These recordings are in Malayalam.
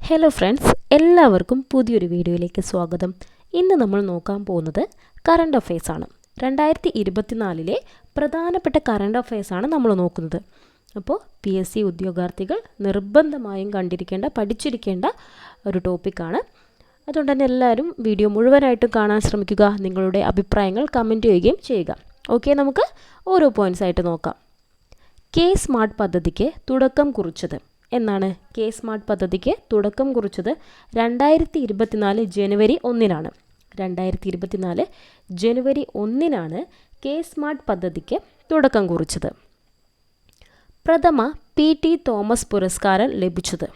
ഹലോ ഫ്രണ്ട്സ്, എല്ലാവർക്കും പുതിയൊരു വീഡിയോയിലേക്ക് സ്വാഗതം. ഇന്ന് നമ്മൾ നോക്കാൻ പോകുന്നത് കറണ്ട് അഫയേഴ്സാണ്. 2024 പ്രധാനപ്പെട്ട കറണ്ട് അഫയേഴ്സാണ് നമ്മൾ നോക്കുന്നത്. അപ്പോൾ PSC ഉദ്യോഗാർത്ഥികൾ നിർബന്ധമായും കണ്ടിരിക്കേണ്ട, പഠിച്ചിരിക്കേണ്ട ഒരു ടോപ്പിക്കാണ്. അതുകൊണ്ട് തന്നെ എല്ലാവരും വീഡിയോ മുഴുവനായിട്ടും കാണാൻ ശ്രമിക്കുക. നിങ്ങളുടെ അഭിപ്രായങ്ങൾ കമൻറ്റ് ചെയ്യുകയും ചെയ്യുക. ഓക്കെ, നമുക്ക് ഓരോ പോയിൻറ്റ്സ് ആയിട്ട് നോക്കാം. സ്മാർട്ട് പദ്ധതിക്ക് തുടക്കം കുറിച്ചത് എന്നാണ്? സ്മാർട്ട് പദ്ധതിക്ക് തുടക്കം കുറിച്ചത് 2024 ജനുവരി 1-നാണ്. 2024 ജനുവരി 1-നാണ് സ്മാർട്ട് പദ്ധതിക്ക് തുടക്കം കുറിച്ചത്. പ്രഥമ PT തോമസ് പുരസ്കാരം ലഭിച്ചത്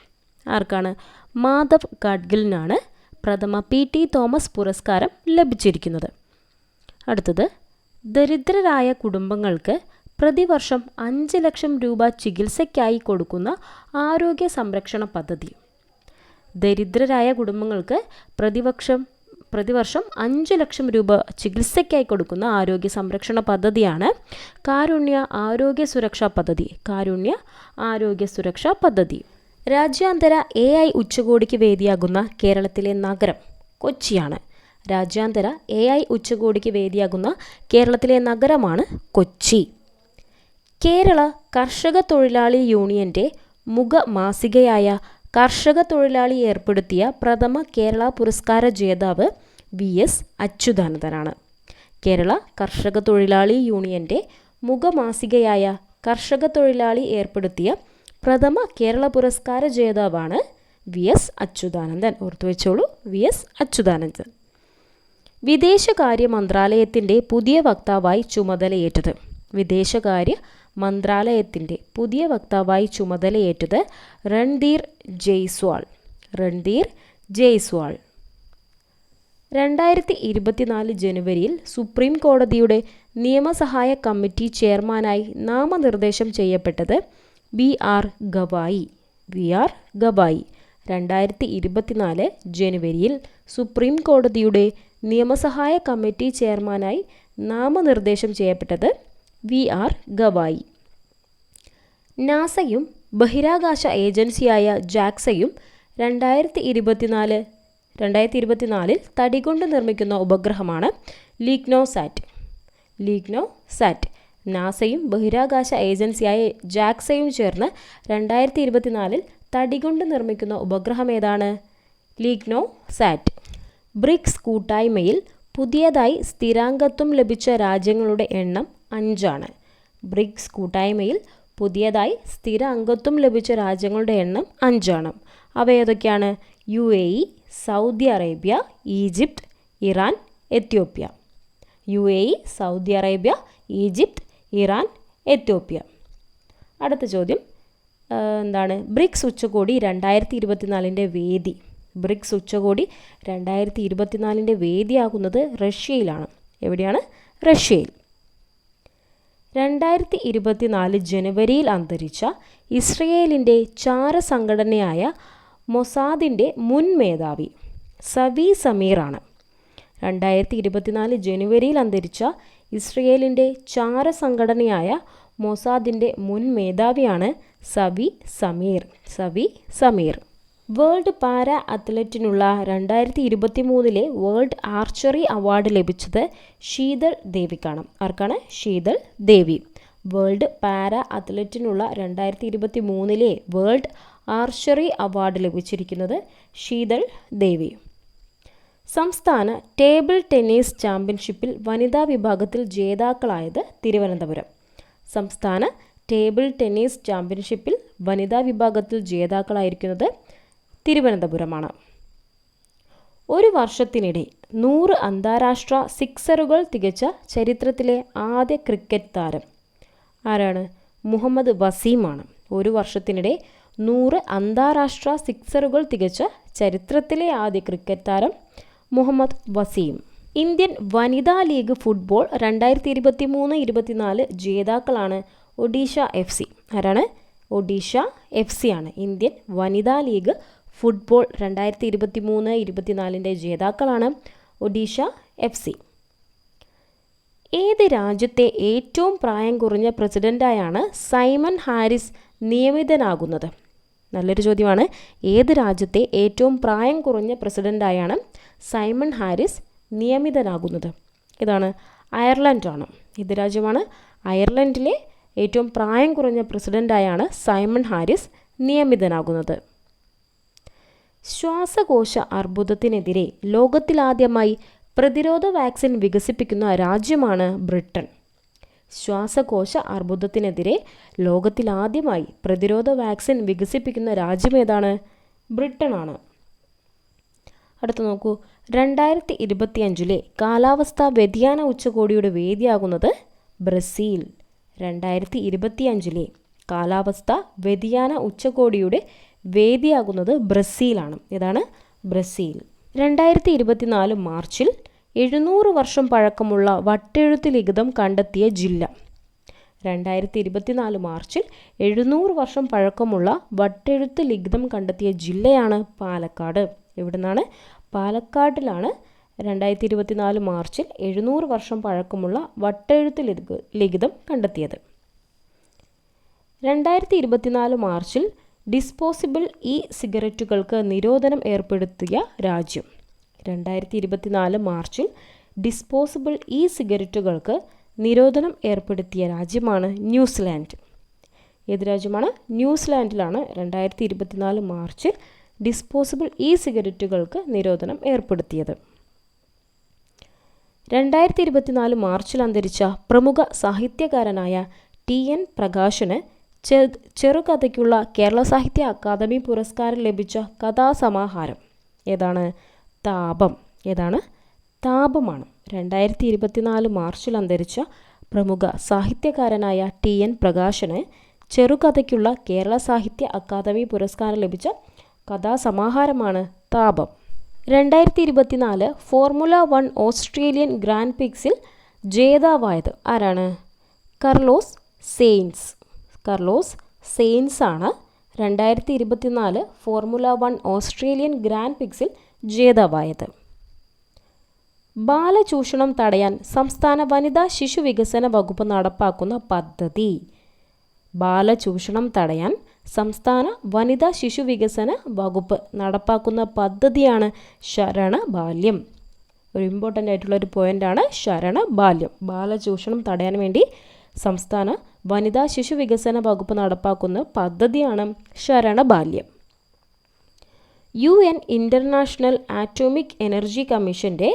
ആർക്കാണ്? മാധവ് ഗാഡ്ഗിലിനാണ് പ്രഥമ PT തോമസ് പുരസ്കാരം ലഭിച്ചിരിക്കുന്നത്. അടുത്തത്, ദരിദ്രരായ കുടുംബങ്ങൾക്ക് പ്രതിവർഷം 5 ലക്ഷം രൂപ ചികിത്സയ്ക്കായി കൊടുക്കുന്ന ആരോഗ്യ സംരക്ഷണ പദ്ധതി. ദരിദ്രരായ കുടുംബങ്ങൾക്ക് പ്രതിവർഷം 5 ലക്ഷം രൂപ ചികിത്സയ്ക്കായി കൊടുക്കുന്ന ആരോഗ്യ സംരക്ഷണ പദ്ധതിയാണ് കാരുണ്യ ആരോഗ്യ സുരക്ഷാ പദ്ധതി. കാരുണ്യ ആരോഗ്യ സുരക്ഷാ പദ്ധതി. രാജ്യാന്തര AI ഉച്ചകോടിക്ക് വേദിയാകുന്ന കേരളത്തിലെ നഗരം കൊച്ചിയാണ്. രാജ്യാന്തര AI ഉച്ചകോടിക്ക് വേദിയാകുന്ന കേരളത്തിലെ നഗരമാണ് കൊച്ചി. കേരള കർഷക തൊഴിലാളി യൂണിയൻ്റെ മുഖമാസികയായ കർഷക തൊഴിലാളി ഏർപ്പെടുത്തിയ പ്രഥമ കേരള പുരസ്കാര ജേതാവ് VS അച്യുതാനന്ദനാണ്. കേരള കർഷക തൊഴിലാളി യൂണിയൻ്റെ മുഖമാസികയായ കർഷക തൊഴിലാളി ഏർപ്പെടുത്തിയ പ്രഥമ കേരള പുരസ്കാര ജേതാവാണ് VS അച്യുതാനന്ദൻ. ഓർത്തു വെച്ചോളൂ, VS അച്യുതാനന്ദൻ. വിദേശകാര്യ മന്ത്രാലയത്തിൻ്റെ പുതിയ വക്താവായി ചുമതലയേറ്റത്. വിദേശകാര്യ മന്ത്രാലയത്തിൻ്റെ പുതിയ വക്താവായി ചുമതലയേറ്റത് രൺധീർ ജയ്സ്വാൾ. രൺധീർ ജയ്സ്വാൾ. 2024 ജനുവരിയിൽ സുപ്രീം കോടതിയുടെ നിയമസഹായ കമ്മിറ്റി ചെയർമാനായി നാമനിർദ്ദേശം ചെയ്യപ്പെട്ടത് BR ഗവായി. BR ഗവായി. 2024 ജനുവരിയിൽ സുപ്രീം കോടതിയുടെ നിയമസഹായ കമ്മിറ്റി ചെയർമാനായി നാമനിർദ്ദേശം ചെയ്യപ്പെട്ടത് BR ഗവായി. നാസയും ബഹിരാകാശ ഏജൻസിയായ ജാക്സയും 2024 തടികൊണ്ട് നിർമ്മിക്കുന്ന ഉപഗ്രഹമാണ് ലിഗ്നോസാറ്റ്. ലിഗ്നോസാറ്റ്. നാസയും ബഹിരാകാശ ഏജൻസിയായ ജാക്സയും ചേർന്ന് 2024 തടികൊണ്ട് നിർമ്മിക്കുന്ന ഉപഗ്രഹം ഏതാണ്? ലിഗ്നോസാറ്റ്. ബ്രിക്സ് കൂട്ടായ്മയിൽ പുതിയതായി സ്ഥിരാംഗത്വം ലഭിച്ച രാജ്യങ്ങളുടെ എണ്ണം 5 ആണ്. ബ്രിക്സ് കൂട്ടായ്മയിൽ പുതിയതായി സ്ഥിര അംഗത്വം ലഭിച്ച രാജ്യങ്ങളുടെ എണ്ണം 5 ആണ്. അവ ഏതൊക്കെയാണ്? UAE, Saudi Arabia, Egypt, Iran, Ethiopia. UAE, Saudi Arabia, Egypt, Iran, Ethiopia. അടുത്ത ചോദ്യം എന്താണ്? ബ്രിക്സ് ഉച്ചകോടി 2024 വേദി. ബ്രിക്സ് ഉച്ചകോടി 2024 വേദിയാകുന്നത് റഷ്യയിലാണ്. എവിടെയാണ്? റഷ്യയിൽ. 2024 ജനുവരിയിൽ അന്തരിച്ച ഇസ്രയേലിൻ്റെ ചാരസംഘടനയായ മൊസാദിൻ്റെ മുൻ മേധാവി സവി സമീറാണ്. 2024 ജനുവരിയിൽ അന്തരിച്ച ഇസ്രയേലിൻ്റെ ചാരസംഘടനയായ മൊസാദിൻ്റെ മുൻ മേധാവിയാണ് Zvi Zamir. Zvi Zamir. World para അത്ലറ്റിനുള്ള 2023 വേൾഡ് ആർച്ചറി അവാർഡ് ലഭിച്ചത് ശീതൾ ദേവിക്കാണ്. ആർക്കാണ്? ശീതൾ ദേവി. വേൾഡ് പാരാ അത്ലറ്റിനുള്ള 2023 വേൾഡ് ആർച്ചറി അവാർഡ് ലഭിച്ചിരിക്കുന്നത് ശീതൾ ദേവി. സംസ്ഥാന ടേബിൾ ടെന്നീസ് ചാമ്പ്യൻഷിപ്പിൽ വനിതാ വിഭാഗത്തിൽ ജേതാക്കളായത് തിരുവനന്തപുരം. സംസ്ഥാന ടേബിൾ ടെന്നീസ് ചാമ്പ്യൻഷിപ്പിൽ വനിതാ വിഭാഗത്തിൽ ജേതാക്കളായിരിക്കുന്നത് തിരുവനന്തപുരമാണ്. ഒരു വർഷത്തിനിടെ 100 അന്താരാഷ്ട്ര സിക്സറുകൾ തികച്ച ചരിത്രത്തിലെ ആദ്യ ക്രിക്കറ്റ് താരം ആരാണ്? മുഹമ്മദ് വസീമാണ്. ഒരു വർഷത്തിനിടെ 100 അന്താരാഷ്ട്ര സിക്സറുകൾ തികച്ച ചരിത്രത്തിലെ ആദ്യ ക്രിക്കറ്റ് താരം മുഹമ്മദ് വസീം. ഇന്ത്യൻ വനിതാ ലീഗ് ഫുട്ബോൾ 2023-24 ജേതാക്കളാണ് ഒഡീഷ FC. ആരാണ്? ഒഡീഷ FC ആണ് ഇന്ത്യൻ വനിതാ ലീഗ് ഫുട്ബോൾ 2023-24 ജേതാക്കളാണ് ഒഡീഷ FC. ഏത് രാജ്യത്തെ ഏറ്റവും പ്രായം കുറഞ്ഞ പ്രസിഡൻ്റായാണ് സൈമൺ ഹാരിസ് നിയമിതനാകുന്നത്? നല്ലൊരു ചോദ്യമാണ്. ഏത് രാജ്യത്തെ ഏറ്റവും പ്രായം കുറഞ്ഞ പ്രസിഡൻ്റായാണ് സൈമൺ ഹാരിസ് നിയമിതനാകുന്നത്? ഇതാണ് അയർലൻഡാണ്. ഇത് രാജ്യമാണ് അയർലൻഡിലെ ഏറ്റവും പ്രായം കുറഞ്ഞ പ്രസിഡൻ്റായാണ് സൈമൺ ഹാരിസ് നിയമിതനാകുന്നത്. ശ്വാസകോശ അർബുദത്തിനെതിരെ ലോകത്തിലാദ്യമായി പ്രതിരോധ വാക്സിൻ വികസിപ്പിക്കുന്ന രാജ്യമാണ് ബ്രിട്ടൻ. ശ്വാസകോശ അർബുദത്തിനെതിരെ ലോകത്തിലാദ്യമായി പ്രതിരോധ വാക്സിൻ വികസിപ്പിക്കുന്ന രാജ്യം ഏതാണ്? ബ്രിട്ടനാണ്. അടുത്ത് നോക്കൂ, 2025 കാലാവസ്ഥാ വ്യതിയാന ഉച്ചകോടിയുടെ വേദിയാകുന്നത് ബ്രസീൽ. 2025 കാലാവസ്ഥാ വ്യതിയാന ഉച്ചകോടിയുടെ വേദിയാകുന്നത് ബ്രസീലാണ്. ഇതാണ് ബ്രസീൽ. 2024 മാർച്ചിൽ 700 വർഷം പഴക്കമുള്ള വട്ടെഴുത്ത് ലിഖിതം കണ്ടെത്തിയ ജില്ല. 2024 മാർച്ചിൽ 700 വർഷം പഴക്കമുള്ള വട്ടെഴുത്ത് ലിഖിതം കണ്ടെത്തിയ ജില്ലയാണ് പാലക്കാട്. എവിടുന്നാണ്? പാലക്കാട്ടിലാണ് 2024 മാർച്ചിൽ 700 വർഷം പഴക്കമുള്ള വട്ടെഴുത്ത് ലിഖിതം കണ്ടെത്തിയത്. 2024 മാർച്ചിൽ ഡിസ്പോസിബിൾ ഇ സിഗരറ്റുകൾക്ക് നിരോധനം ഏർപ്പെടുത്തിയ രാജ്യം. 2024 മാർച്ചിൽ ഡിസ്പോസിബിൾ ഇ സിഗരറ്റുകൾക്ക് നിരോധനം ഏർപ്പെടുത്തിയ രാജ്യമാണ് ന്യൂസിലാൻഡ്. ഏത് രാജ്യമാണ്? ന്യൂസിലാൻഡിലാണ് 2024 മാർച്ചിൽ ഡിസ്പോസിബിൾ ഇ സിഗരറ്റുകൾക്ക് നിരോധനം ഏർപ്പെടുത്തിയത്. 2024 മാർച്ചിൽ അന്തരിച്ച പ്രമുഖ സാഹിത്യകാരനായ TN പ്രകാശന് ചെറുകഥയ്ക്കുള്ള കേരള സാഹിത്യ അക്കാദമി പുരസ്കാരം ലഭിച്ച കഥാസമാഹാരം ഏതാണ്? താപം. ഏതാണ്? താപമാണ്. 2024 മാർച്ചിൽ അന്തരിച്ച പ്രമുഖ സാഹിത്യകാരനായ TN പ്രകാശന് ചെറുകഥയ്ക്കുള്ള കേരള സാഹിത്യ അക്കാദമി പുരസ്കാരം ലഭിച്ച കഥാസമാഹാരമാണ് താപം. 2024 ഫോർമുല 1 ഓസ്ട്രേലിയൻ ഗ്രാൻഡ് പ്രിക്സിൽ ജേതാവായത് ആരാണ്? Carlos saints. കാർലോസ് സെയിൻസ് ആണ് 2024 ഫോർമുല 1 ഓസ്ട്രേലിയൻ ഗ്രാൻഡ് പ്രിക്സിൽ ജേതാവായത്. ബാലചൂഷണം തടയാൻ സംസ്ഥാന വനിതാ ശിശു വികസന വകുപ്പ് നടപ്പാക്കുന്ന പദ്ധതി. ബാലചൂഷണം തടയാൻ സംസ്ഥാന വനിതാ ശിശു വികസന വകുപ്പ് നടപ്പാക്കുന്ന പദ്ധതിയാണ് ശരണബാല്യം. ഒരു ഇമ്പോർട്ടൻ്റ് ആയിട്ടുള്ളൊരു പോയിൻ്റാണ് ശരണബാല്യം. ബാലചൂഷണം തടയാൻ വേണ്ടി സംസ്ഥാന വനിതാ ശിശു വികസന വകുപ്പ് നടപ്പാക്കുന്ന പദ്ധതിയാണ് ശരണബാല്യം. UN ഇൻ്റർനാഷണൽ ആറ്റോമിക് എനർജി കമ്മീഷൻ്റെ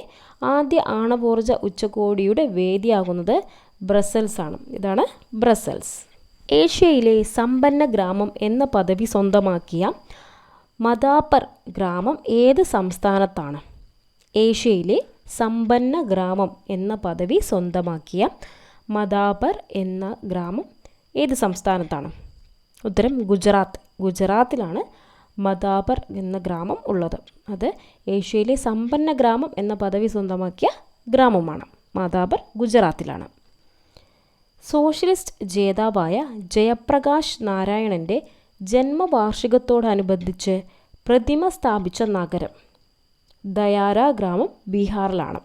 ആദ്യ ആണവോർജ ഉച്ചകോടിയുടെ വേദിയാകുന്നത് ബ്രസൽസ് ആണ്. ഇതാണ് ബ്രസൽസ്. ഏഷ്യയിലെ സമ്പന്ന ഗ്രാമം എന്ന പദവി സ്വന്തമാക്കിയ മദാപർ ഗ്രാമം ഏത് സംസ്ഥാനത്താണ്? ഏഷ്യയിലെ സമ്പന്ന ഗ്രാമം എന്ന പദവി സ്വന്തമാക്കിയ മദാപർ എന്ന ഗ്രാമം ഏത് സംസ്ഥാനത്താണ്? ഉത്തരം ഗുജറാത്ത്. ഗുജറാത്തിലാണ് മദാപർ എന്ന ഗ്രാമം ഉള്ളത്. അത് ഏഷ്യയിലെ സമ്പന്ന ഗ്രാമം എന്ന പദവി സ്വന്തമാക്കിയ ഗ്രാമമാണ്. മദാപർ ഗുജറാത്തിലാണ്. സോഷ്യലിസ്റ്റ് ജേതാവായ ജയപ്രകാശ് നാരായണൻ്റെ ജന്മവാർഷികത്തോടനുബന്ധിച്ച് പ്രതിമ സ്ഥാപിച്ച നഗരം. ദയാര ഗ്രാമം ബീഹാറിലാണ്.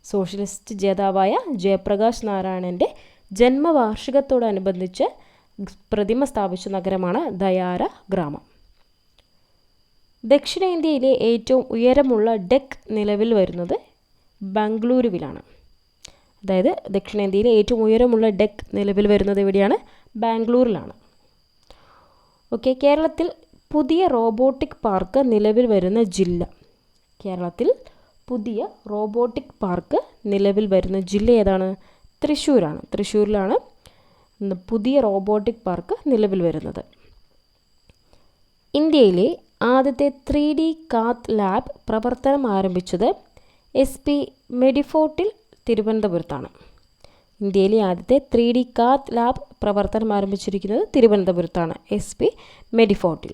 സോഷ്യലിസ്റ്റ് ജേതാവായ ജയപ്രകാശ് നാരായണൻ്റെ ജന്മവാർഷികത്തോടനുബന്ധിച്ച് പ്രതിമ സ്ഥാപിച്ച നഗരമാണ് ദയാര ഗ്രാമം. ദക്ഷിണേന്ത്യയിലെ ഏറ്റവും ഉയരമുള്ള ഡെക്ക് നിലവിൽ വരുന്നത് ബാംഗ്ലൂരുവിലാണ്. അതായത് ദക്ഷിണേന്ത്യയിലെ ഏറ്റവും ഉയരമുള്ള ഡെക്ക് നിലവിൽ വരുന്നത് എവിടെയാണ്? ബാംഗ്ലൂരിലാണ്. ഓക്കെ, കേരളത്തിൽ പുതിയ റോബോട്ടിക് പാർക്ക് നിലവിൽ വരുന്ന ജില്ല. കേരളത്തിൽ പുതിയ റോബോട്ടിക് പാർക്ക് നിലവിൽ വരുന്ന ജില്ല ഏതാണ്? തൃശ്ശൂരാണ്. തൃശ്ശൂരിലാണ് പുതിയ റോബോട്ടിക് പാർക്ക് നിലവിൽ വരുന്നത്. ഇന്ത്യയിലെ ആദ്യത്തെ 3D കാത്ത് ലാബ് പ്രവർത്തനം ആരംഭിച്ചത് SP മെഡിഫോർട്ടിൽ തിരുവനന്തപുരത്താണ്. ഇന്ത്യയിലെ ആദ്യത്തെ 3D കാത്ത് ലാബ് പ്രവർത്തനം ആരംഭിച്ചിരിക്കുന്നത് തിരുവനന്തപുരത്താണ്, SP മെഡിഫോർട്ടിൽ.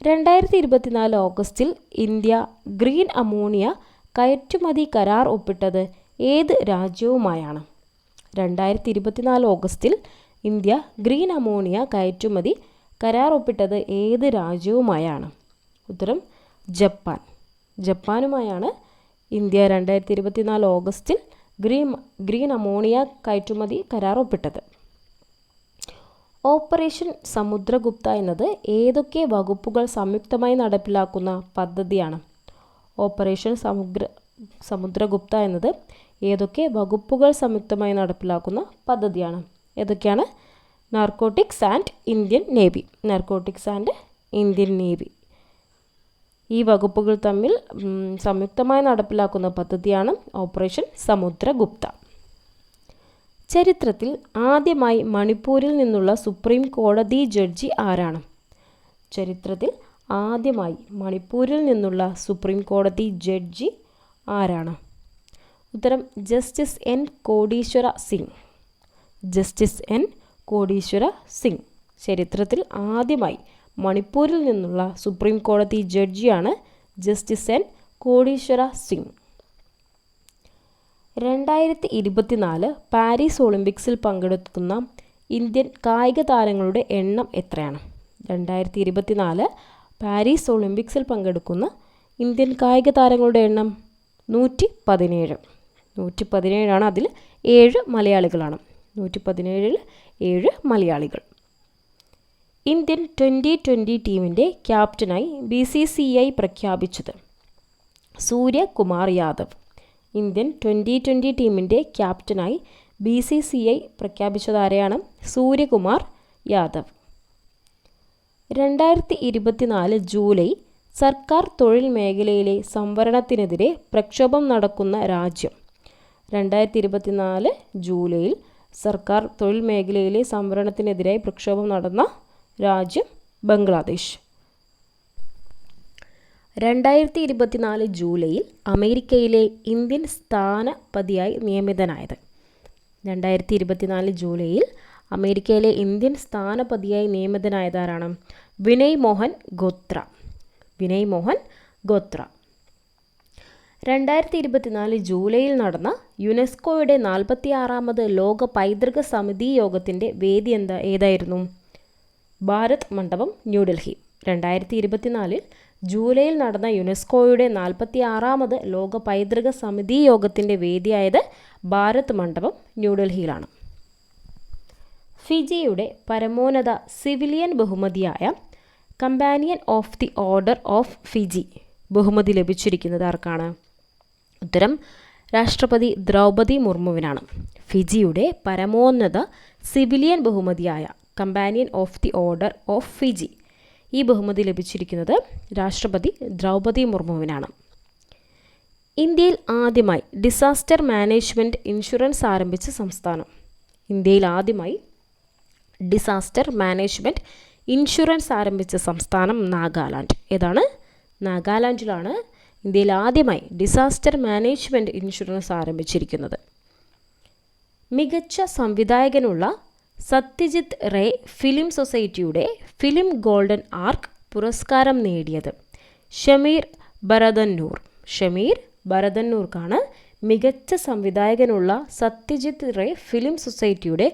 2024 ഓഗസ്റ്റിൽ ഇന്ത്യ ഗ്രീൻ അമോണിയ കയറ്റുമതി കരാർ ഒപ്പിട്ടത് ഏത് രാജ്യവുമായാണ്? 2024 ഓഗസ്റ്റിൽ ഇന്ത്യ ഗ്രീൻ അമോണിയ കയറ്റുമതി കരാർ ഒപ്പിട്ടത് ഏത് രാജ്യവുമായാണ്? ഉത്തരം ജപ്പാൻ. ജപ്പാനുമായാണ് ഇന്ത്യ 2024 ഓഗസ്റ്റിൽ ഗ്രീൻ അമോണിയ കയറ്റുമതി കരാർ ഒപ്പിട്ടത്. ഓപ്പറേഷൻ സമുദ്രഗുപ്ത എന്നത് ഏതൊക്കെ വകുപ്പുകൾ സംയുക്തമായി നടപ്പിലാക്കുന്ന പദ്ധതിയാണ്? ഓപ്പറേഷൻ സമുദ്രഗുപ്ത എന്നത് ഏതൊക്കെ വകുപ്പുകൾ സംയുക്തമായി നടപ്പിലാക്കുന്ന പദ്ധതിയാണ്? ഏതൊക്കെയാണ്? Narcotics and Indian navy. Narcotics and Indian navy. ഈ വകുപ്പുകൾ തമ്മിൽ സംയുക്തമായി നടപ്പിലാക്കുന്ന പദ്ധതിയാണ് ഓപ്പറേഷൻ സമുദ്രഗുപ്ത. ചരിത്രത്തിൽ ആദ്യമായി മണിപ്പൂരിൽ നിന്നുള്ള സുപ്രീം കോടതി ജഡ്ജി ആരാണ്? ചരിത്രത്തിൽ ആദ്യമായി മണിപ്പൂരിൽ നിന്നുള്ള സുപ്രീം കോടതി ജഡ്ജി ആരാണ്? ഉത്തരം justice N Kotiswar Singh. Justice N Kotiswar Singh. ചരിത്രത്തിൽ ആദ്യമായി മണിപ്പൂരിൽ നിന്നുള്ള സുപ്രീം കോടതി ജഡ്ജിയാണ് justice N Kotiswar Singh. 2024 Paris ഒളിമ്പിക്സിൽ പങ്കെടുക്കുന്ന ഇന്ത്യൻ കായിക താരങ്ങളുടെ എണ്ണം എത്രയാണ്? 2024 പാരീസ് ഒളിമ്പിക്സിൽ പങ്കെടുക്കുന്ന ഇന്ത്യൻ കായിക താരങ്ങളുടെ എണ്ണം 117. 117 അതിൽ 7 മലയാളികളാണ്. 117-ൽ 7 മലയാളികൾ. ഇന്ത്യൻ 2020 ടീമിൻ്റെ ക്യാപ്റ്റനായി BCCI പ്രഖ്യാപിച്ചത്? സൂര്യകുമാർ യാദവ്. ഇന്ത്യൻ 2020 ടീമിൻ്റെ ക്യാപ്റ്റനായി BCCI പ്രഖ്യാപിച്ചത് ആരെയാണ്? സൂര്യകുമാർ യാദവ്. 2024 ജൂലൈ സർക്കാർ തൊഴിൽ മേഖലയിലെ സംവരണത്തിനെതിരെ പ്രക്ഷോഭം നടക്കുന്ന രാജ്യം? 2024 ജൂലൈയിൽ സർക്കാർ തൊഴിൽ മേഖലയിലെ സംവരണത്തിനെതിരായി പ്രക്ഷോഭം നടന്ന രാജ്യം ബംഗ്ലാദേശ്. 2024 ജൂലൈയിൽ അമേരിക്കയിലെ ഇന്ത്യൻ സ്ഥാനപതിയായി നിയമിതനായത്? 2024 ജൂലൈയിൽ അമേരിക്കയിലെ ഇന്ത്യൻ സ്ഥാനപതിയായി നിയമിതനായതാരാണ്? വിനയ് മോഹൻ ഗോത്ര. വിനയ് മോഹൻ ഗോത്ര. 2024 ജൂലൈയിൽ നടന്ന യുനെസ്കോയുടെ 46ാമത് ലോക പൈതൃക സമിതി യോഗത്തിൻ്റെ വേദി ഏതായിരുന്നു? ഭാരത് മണ്ഡപം, ന്യൂഡൽഹി. 2024 ജൂലൈയിൽ നടന്ന യുനെസ്കോയുടെ 46ാമത് ലോക പൈതൃക സമിതി യോഗത്തിൻ്റെ വേദിയായത് ഭാരത് മണ്ഡപം, ന്യൂഡൽഹിയിലാണ്. ഫിജിയുടെ പരമോന്നത സിവിലിയൻ ബഹുമതിയായ companion of the order of Fiji ബഹുമതി ലഭിച്ചിരിക്കുന്നത് ആർക്കാണ്? ഉത്തരം രാഷ്ട്രപതി ദ്രൗപദി മുർമുവിനാണ്. ഫിജിയുടെ പരമോന്നത സിവിലിയൻ ബഹുമതിയായ companion of the order of Fiji, ഈ ബഹുമതി ലഭിച്ചിരിക്കുന്നത് രാഷ്ട്രപതി ദ്രൗപദി മുർമുവിനാണ്. ഇന്ത്യയിൽ ആദ്യമായി ഡിസാസ്റ്റർ മാനേജ്മെൻറ്റ് ഇൻഷുറൻസ് ആരംഭിച്ച സംസ്ഥാനം? ഇന്ത്യയിൽ ആദ്യമായി ഡിസാസ്റ്റർ മാനേജ്മെൻറ്റ് ഇൻഷുറൻസ് ആരംഭിച്ച സംസ്ഥാനം നാഗാലാൻഡ്. ഏതാണ്? നാഗാലാൻഡിലാണ് ഇന്ത്യയിൽ ആദ്യമായി ഡിസാസ്റ്റർ മാനേജ്മെൻറ്റ് ഇൻഷുറൻസ് ആരംഭിച്ചിരിക്കുന്നത്. മികച്ച സംവിധായകനുള്ള സത്യജിത്ത് റേ ഫിലിം സൊസൈറ്റിയുടെ ഫിലിം ഗോൾഡൻ ആർക്ക് പുരസ്കാരം നേടിയത്? ഷമീർ ബരദന്നൂർ. ഷമീർ ബരദന്നൂർക്കാണ് മികച്ച സംവിധായകനുള്ള സത്യജിത്ത് റേ ഫിലിം സൊസൈറ്റിയുടെ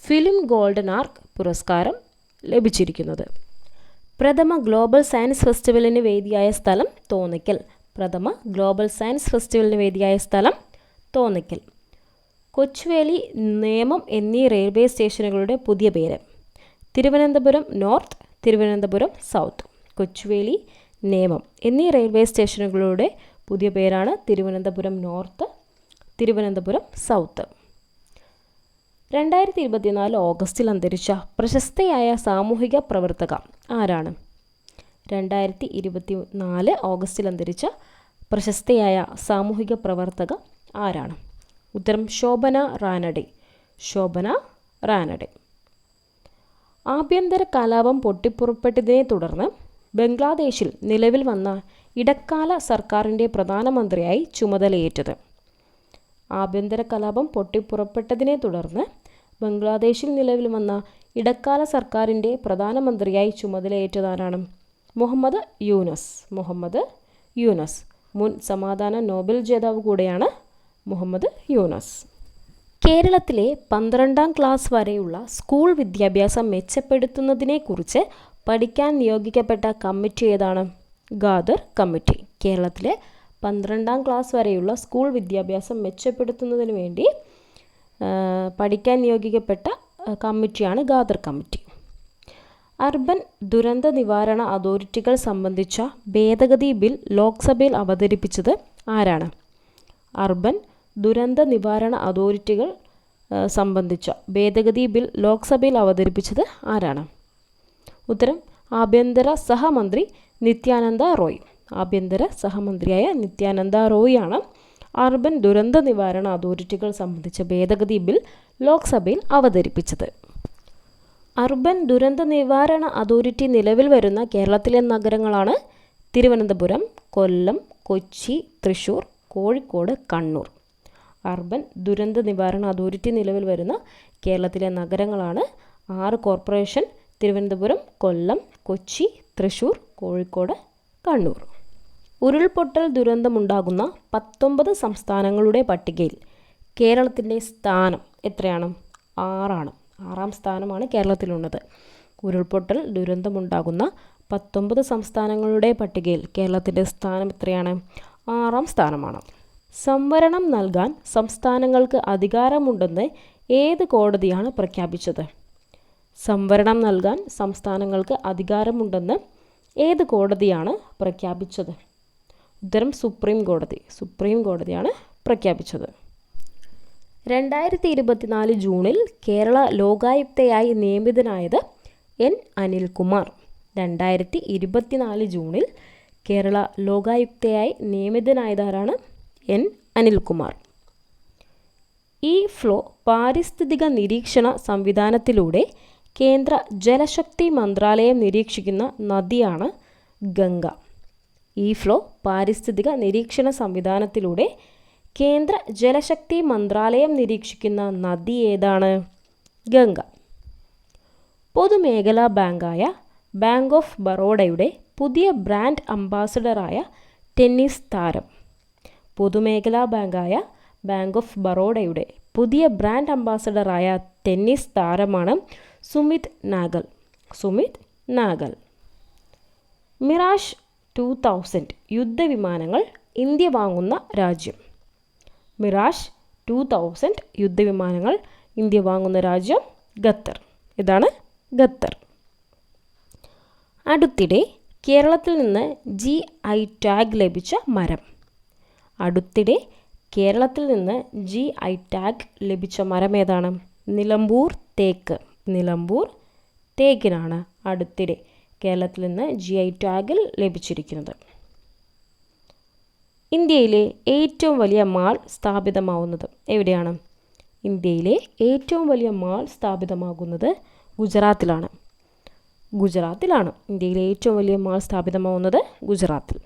ഫിലിം ഗോൾഡൻ ആർക്ക് പുരസ്കാരം ലഭിച്ചിരിക്കുന്നത്. പ്രഥമ ഗ്ലോബൽ സയൻസ് ഫെസ്റ്റിവലിന് വേദിയായ സ്ഥലം? തോന്നയ്ക്കൽ. പ്രഥമ ഗ്ലോബൽ സയൻസ് ഫെസ്റ്റിവലിന് വേദിയായ സ്ഥലം? തോന്നയ്ക്കൽ. കൊച്ചുവേളി, നേമം എന്നീ റെയിൽവേ സ്റ്റേഷനുകളുടെ പുതിയ പേര്? Thiruvananthapuram north, Thiruvananthapuram south. കൊച്ചുവേളി, നേമം എന്നീ റെയിൽവേ സ്റ്റേഷനുകളുടെ പുതിയ പേരാണ് തിരുവനന്തപുരം നോർത്ത്, തിരുവനന്തപുരം സൗത്ത്. 2024 ഓഗസ്റ്റിൽ അന്തരിച്ച പ്രശസ്തയായ സാമൂഹിക പ്രവർത്തക ആരാണ്? 2024 ഓഗസ്റ്റിൽ അന്തരിച്ച പ്രശസ്തയായ സാമൂഹിക പ്രവർത്തക ആരാണ്? ഉത്തരം ശോഭന റാനഡെ. ശോഭന റാനഡെ. ആഭ്യന്തര കലാപം പൊട്ടിപ്പുറപ്പെട്ടതിനെ തുടർന്ന് ബംഗ്ലാദേശിൽ നിലവിൽ വന്ന ഇടക്കാല സർക്കാരിൻ്റെ പ്രധാനമന്ത്രിയായി ചുമതലയേറ്റത്? ആഭ്യന്തര കലാപം പൊട്ടിപ്പുറപ്പെട്ടതിനെ തുടർന്ന് ബംഗ്ലാദേശിൽ നിലവിൽ വന്ന ഇടക്കാല സർക്കാരിൻ്റെ പ്രധാനമന്ത്രിയായി ചുമതലയേറ്റതാരാണ്? മുഹമ്മദ് യൂനസ്. മുഹമ്മദ് യൂനസ്. മുൻ സമാധാന നോബൽ ജേതാവ് കൂടെയാണ് മുഹമ്മദ് യൂനസ്. കേരളത്തിലെ 12ാം ക്ലാസ് വരെയുള്ള സ്കൂൾ വിദ്യാഭ്യാസം മെച്ചപ്പെടുത്തുന്നതിനെക്കുറിച്ച് പഠിക്കാൻ നിയോഗിക്കപ്പെട്ട കമ്മിറ്റി ഏതാണ്? ഖാദർ കമ്മിറ്റി. കേരളത്തിലെ 12ാം ക്ലാസ് വരെയുള്ള സ്കൂൾ വിദ്യാഭ്യാസം മെച്ചപ്പെടുത്തുന്നതിന് വേണ്ടി പഠിക്കാൻ നിയോഗിക്കപ്പെട്ട കമ്മിറ്റിയാണ് ഖാദർ കമ്മിറ്റി. അർബൻ ദുരന്ത നിവാരണ അതോറിറ്റികൾ സംബന്ധിച്ച ഭേദഗതി ബിൽ ലോക്സഭയിൽ അവതരിപ്പിച്ചത് ആരാണ്? അർബൻ ദുരന്ത നിവാരണ അതോറിറ്റികൾ സംബന്ധിച്ച ഭേദഗതി ബിൽ ലോക്സഭയിൽ അവതരിപ്പിച്ചത് ആരാണ്? ഉത്തരം ആഭ്യന്തര സഹമന്ത്രി നിത്യാനന്ദ റോയ്. ആഭ്യന്തര സഹമന്ത്രിയായ നിത്യാനന്ദ റോയാണ് അർബൻ ദുരന്ത നിവാരണ അതോറിറ്റികൾ സംബന്ധിച്ച ഭേദഗതി ബിൽ ലോക്സഭയിൽ അവതരിപ്പിച്ചത്. അർബൻ ദുരന്ത നിവാരണ അതോറിറ്റി നിലവിൽ വരുന്ന കേരളത്തിലെ നഗരങ്ങളാണ് തിരുവനന്തപുരം, കൊല്ലം, കൊച്ചി, തൃശ്ശൂർ, കോഴിക്കോട്, കണ്ണൂർ. അർബൻ ദുരന്ത നിവാരണ അതോറിറ്റി നിലവിൽ വരുന്ന കേരളത്തിലെ നഗരങ്ങളാണ് 6 കോർപ്പറേഷൻ: തിരുവനന്തപുരം, കൊല്ലം, കൊച്ചി, തൃശ്ശൂർ, കോഴിക്കോട്, കണ്ണൂർ. ഉരുൾപൊട്ടൽ ദുരന്തമുണ്ടാകുന്ന 19 സംസ്ഥാനങ്ങളുടെ പട്ടികയിൽ കേരളത്തിൻ്റെ സ്ഥാനം എത്രയാണ്? 6 6ാം സ്ഥാനമാണ് കേരളത്തിലുള്ളത്. ഉരുൾപൊട്ടൽ ദുരന്തമുണ്ടാകുന്ന 19 സംസ്ഥാനങ്ങളുടെ പട്ടികയിൽ കേരളത്തിൻ്റെ സ്ഥാനം എത്രയാണ്? 6ാം സ്ഥാനമാണ്. സംവരണം നൽകാൻ സംസ്ഥാനങ്ങൾക്ക് അധികാരമുണ്ടെന്ന് ഏത് കോടതിയാണ് പ്രഖ്യാപിച്ചത്? സംവരണം നൽകാൻ സംസ്ഥാനങ്ങൾക്ക് അധികാരമുണ്ടെന്ന് ഏത് കോടതിയാണ് പ്രഖ്യാപിച്ചത്? ഉത്തരം സുപ്രീം കോടതി. സുപ്രീം കോടതിയാണ് പ്രഖ്യാപിച്ചത്. 2024 ജൂണിൽ കേരള ലോകായുക്തയായി നിയമിതനായത് എൻ അനിൽകുമാർ. 2024 ജൂണിൽ കേരള ലോകായുക്തയായി നിയമിതനായതാരാണ്? എൻ അനിൽകുമാർ. ഇ-ഫ്ലോ പാരിസ്ഥിതിക നിരീക്ഷണ സംവിധാനത്തിലൂടെ കേന്ദ്ര ജലശക്തി മന്ത്രാലയം നിരീക്ഷിക്കുന്ന നദിയാണ് ഗംഗ. ഇ-ഫ്ലോ പാരിസ്ഥിതിക നിരീക്ഷണ സംവിധാനത്തിലൂടെ കേന്ദ്ര ജലശക്തി മന്ത്രാലയം നിരീക്ഷിക്കുന്ന നദി ഏതാണ്? ഗംഗ. പൊതുമേഖലാ ബാങ്കായ ബാങ്ക് ഓഫ് ബറോഡയുടെ പുതിയ ബ്രാൻഡ് അംബാസഡറായ ടെന്നീസ് താരം. പൊതുമേഖലാ ബാങ്കായ ബാങ്ക് ഓഫ് ബറോഡയുടെ പുതിയ ബ്രാൻഡ് അംബാസഡറായ ടെന്നീസ് താരമാണ് സുമിത് നാഗൽ. സുമിത് നാഗൽ. മിറാഷ് 2000 യുദ്ധവിമാനങ്ങൾ ഇന്ത്യ വാങ്ങുന്ന രാജ്യം. മിറാഷ് 2000 യുദ്ധവിമാനങ്ങൾ ഇന്ത്യ വാങ്ങുന്ന രാജ്യം ഖത്തർ. ഇതാണ് ഖത്തർ. അടുത്തിടെ കേരളത്തിൽ നിന്ന് GI ടാഗ് ലഭിച്ച മരം. അടുത്തിടെ കേരളത്തിൽ നിന്ന് GI ടാഗ് ലഭിച്ച മരം ഏതാണ്? നിലമ്പൂർ തേക്ക്. നിലമ്പൂർ തേക്കിനാണ് അടുത്തിടെ കേരളത്തിൽ നിന്ന് GI ടാഗ് ലഭിച്ചിരിക്കുന്നത്. ഇന്ത്യയിലെ ഏറ്റവും വലിയ മാൾ സ്ഥാപിതമാവുന്നത് എവിടെയാണ്? ഇന്ത്യയിലെ ഏറ്റവും വലിയ മാൾ സ്ഥാപിതമാകുന്നത് ഗുജറാത്തിലാണ്. ഗുജറാത്തിലാണ് ഇന്ത്യയിലെ ഏറ്റവും വലിയ മാൾ സ്ഥാപിതമാവുന്നത് ഗുജറാത്തിൽ.